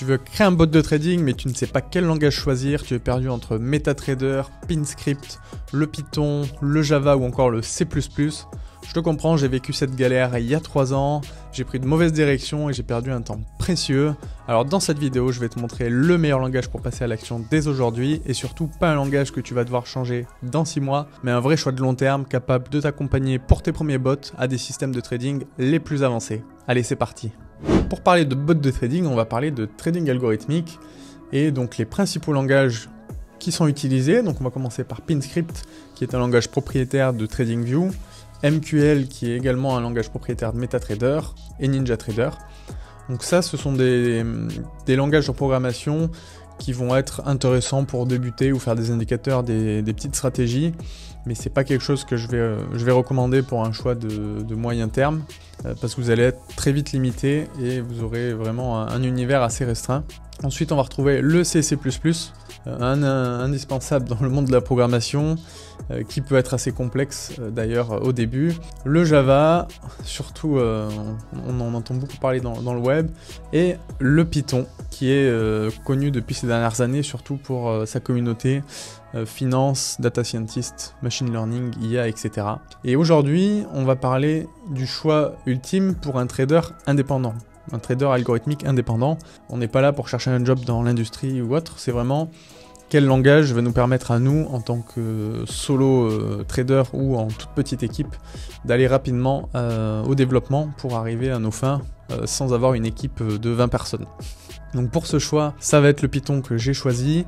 Tu veux créer un bot de trading mais tu ne sais pas quel langage choisir, tu es perdu entre MetaTrader, Pinscript, le Python, le Java ou encore le C++. Je te comprends, j'ai vécu cette galère il y a 3 ans, j'ai pris de mauvaises directions et j'ai perdu un temps précieux. Alors dans cette vidéo, je vais te montrer le meilleur langage pour passer à l'action dès aujourd'hui et surtout pas un langage que tu vas devoir changer dans 6 mois, mais un vrai choix de long terme capable de t'accompagner pour tes premiers bots à des systèmes de trading les plus avancés. Allez, c'est parti. Pour parler de bots de trading, on va parler de trading algorithmique et donc les principaux langages qui sont utilisés. Donc on va commencer par Pinscript qui est un langage propriétaire de TradingView, MQL qui est également un langage propriétaire de MetaTrader et NinjaTrader. Donc ça, ce sont des langages de programmation qui vont être intéressants pour débuter ou faire des indicateurs, des petites stratégies, mais c'est pas quelque chose que je vais recommander pour un choix de moyen terme, parce que vous allez être très vite limité et vous aurez vraiment un univers assez restreint. Ensuite, on va retrouver le C++, indispensable dans le monde de la programmation, qui peut être assez complexe d'ailleurs au début. Le Java, surtout on en entend beaucoup parler dans le web, et le Python, qui est connu depuis ces dernières années, surtout pour sa communauté finance, data scientist, machine learning, IA, etc. Et aujourd'hui, on va parler du choix ultime pour un trader indépendant. Un trader algorithmique indépendant. On n'est pas là pour chercher un job dans l'industrie ou autre, c'est vraiment quel langage va nous permettre à nous, en tant que solo trader ou en toute petite équipe, d'aller rapidement au développement pour arriver à nos fins sans avoir une équipe de 20 personnes. Donc pour ce choix, ça va être le Python que j'ai choisi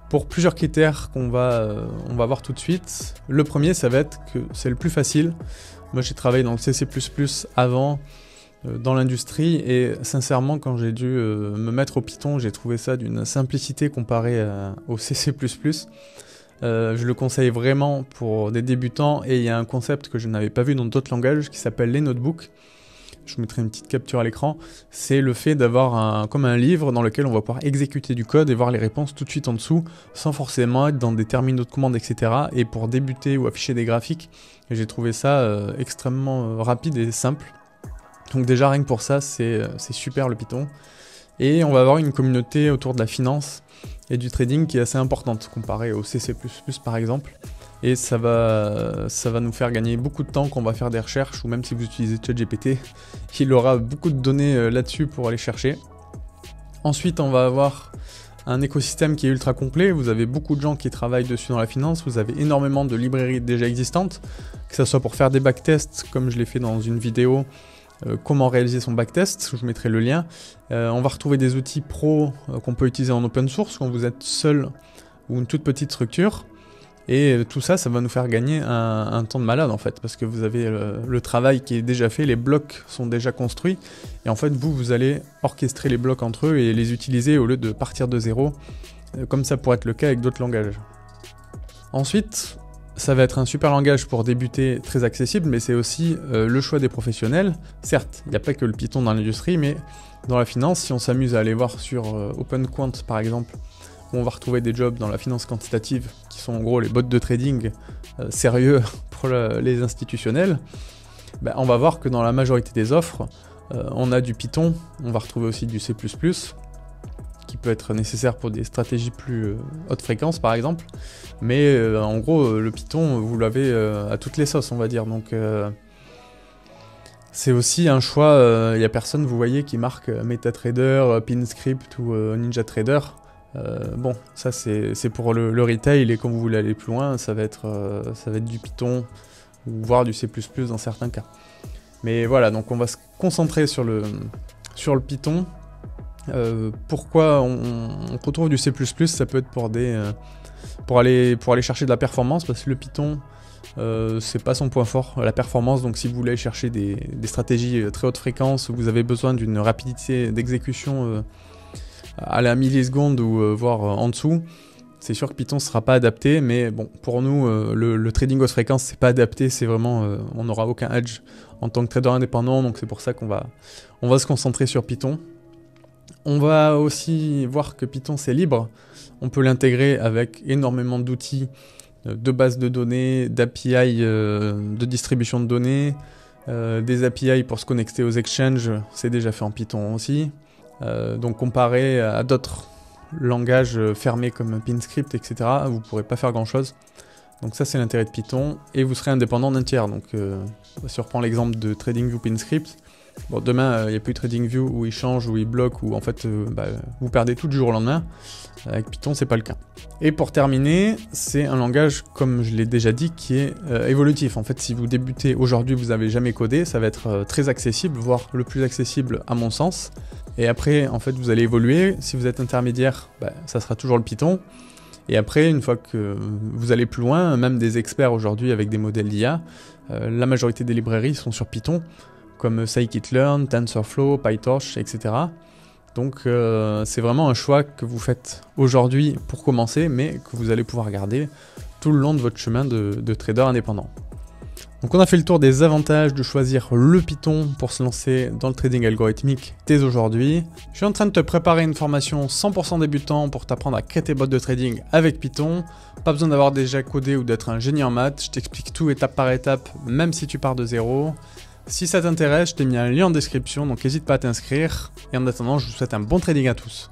pour plusieurs critères qu'on va voir tout de suite. Le premier, ça va être que c'est le plus facile. Moi j'ai travaillé dans le C++ avant, dans l'industrie, et sincèrement quand j'ai dû me mettre au Python, j'ai trouvé ça d'une simplicité comparée au C++. Je le conseille vraiment pour des débutants, et il y a un concept que je n'avais pas vu dans d'autres langages qui s'appelle les notebooks. Je vous mettrai une petite capture à l'écran. C'est le fait d'avoir comme un livre dans lequel on va pouvoir exécuter du code et voir les réponses tout de suite en dessous, sans forcément être dans des terminaux de commande, etc. Et pour débuter ou afficher des graphiques, j'ai trouvé ça extrêmement rapide et simple. Donc déjà rien que pour ça, c'est super le Python. Et on va avoir une communauté autour de la finance et du trading qui est assez importante comparée au C++ par exemple. Et ça va nous faire gagner beaucoup de temps quand on va faire des recherches, ou même si vous utilisez ChatGPT, il aura beaucoup de données là-dessus pour aller chercher. Ensuite, on va avoir un écosystème qui est ultra complet. Vous avez beaucoup de gens qui travaillent dessus dans la finance, vous avez énormément de librairies déjà existantes, que ce soit pour faire des backtests, comme je l'ai fait dans une vidéo, comment réaliser son backtest, je vous mettrai le lien. On va retrouver des outils pro qu'on peut utiliser en open source quand vous êtes seul ou une toute petite structure. Et tout ça, ça va nous faire gagner un temps de malade en fait, parce que vous avez le travail qui est déjà fait, les blocs sont déjà construits, et en fait vous allez orchestrer les blocs entre eux et les utiliser au lieu de partir de zéro, comme ça pourrait être le cas avec d'autres langages. Ensuite, ça va être un super langage pour débuter, très accessible, mais c'est aussi le choix des professionnels. Certes, il n'y a pas que le Python dans l'industrie, mais dans la finance, si on s'amuse à aller voir sur OpenQuant par exemple, où on va retrouver des jobs dans la finance quantitative, qui sont en gros les bots de trading sérieux pour les institutionnels, ben, on va voir que dans la majorité des offres, on a du Python, on va retrouver aussi du C++, qui peut être nécessaire pour des stratégies plus haute fréquence par exemple, mais en gros le Python vous l'avez à toutes les sauces on va dire, donc c'est aussi un choix, il n'y a personne vous voyez qui marque MetaTrader, Pinscript ou NinjaTrader. Bon, ça c'est pour le retail, et quand vous voulez aller plus loin, ça va être du Python, ou voire du C++ dans certains cas. Mais voilà, donc on va se concentrer sur le Python. Pourquoi on retrouve du C++, ça peut être pour aller chercher de la performance, parce que le Python c'est pas son point fort, la performance. Donc si vous voulez chercher des stratégies très haute fréquence, où vous avez besoin d'une rapidité d'exécution à la milliseconde ou voire en dessous, c'est sûr que Python ne sera pas adapté. Mais bon, pour nous, le trading haute fréquence, c'est pas adapté, c'est vraiment, on n'aura aucun edge en tant que trader indépendant, donc c'est pour ça qu'on va se concentrer sur Python. On va aussi voir que Python c'est libre, on peut l'intégrer avec énormément d'outils, de bases de données, d'API de distribution de données, des API pour se connecter aux exchanges, c'est déjà fait en Python aussi. Donc comparé à d'autres langages fermés comme PinScript, etc., vous ne pourrez pas faire grand-chose. Donc ça, c'est l'intérêt de Python, et vous serez indépendant d'un tiers. Donc si on reprend l'exemple de TradingView PinScript, bon, demain, il n'y a plus TradingView où il change, où il bloque, où en fait, vous perdez tout du jour au lendemain. Avec Python, c'est pas le cas. Et pour terminer, c'est un langage, comme je l'ai déjà dit, qui est évolutif. En fait, si vous débutez aujourd'hui, vous n'avez jamais codé, ça va être très accessible, voire le plus accessible à mon sens. Et après, en fait, vous allez évoluer. Si vous êtes intermédiaire, ça sera toujours le Python. Et après, une fois que vous allez plus loin, même des experts aujourd'hui avec des modèles d'IA, la majorité des librairies sont sur Python, comme Scikit-learn, TensorFlow, PyTorch, etc. Donc c'est vraiment un choix que vous faites aujourd'hui pour commencer, mais que vous allez pouvoir garder tout le long de votre chemin de trader indépendant. Donc on a fait le tour des avantages de choisir le Python pour se lancer dans le trading algorithmique dès aujourd'hui. Je suis en train de te préparer une formation 100% débutant pour t'apprendre à créer tes bots de trading avec Python. Pas besoin d'avoir déjà codé ou d'être un génie en maths, je t'explique tout étape par étape, même si tu pars de zéro. Si ça t'intéresse, je t'ai mis un lien en description, donc n'hésite pas à t'inscrire. Et en attendant, je vous souhaite un bon trading à tous.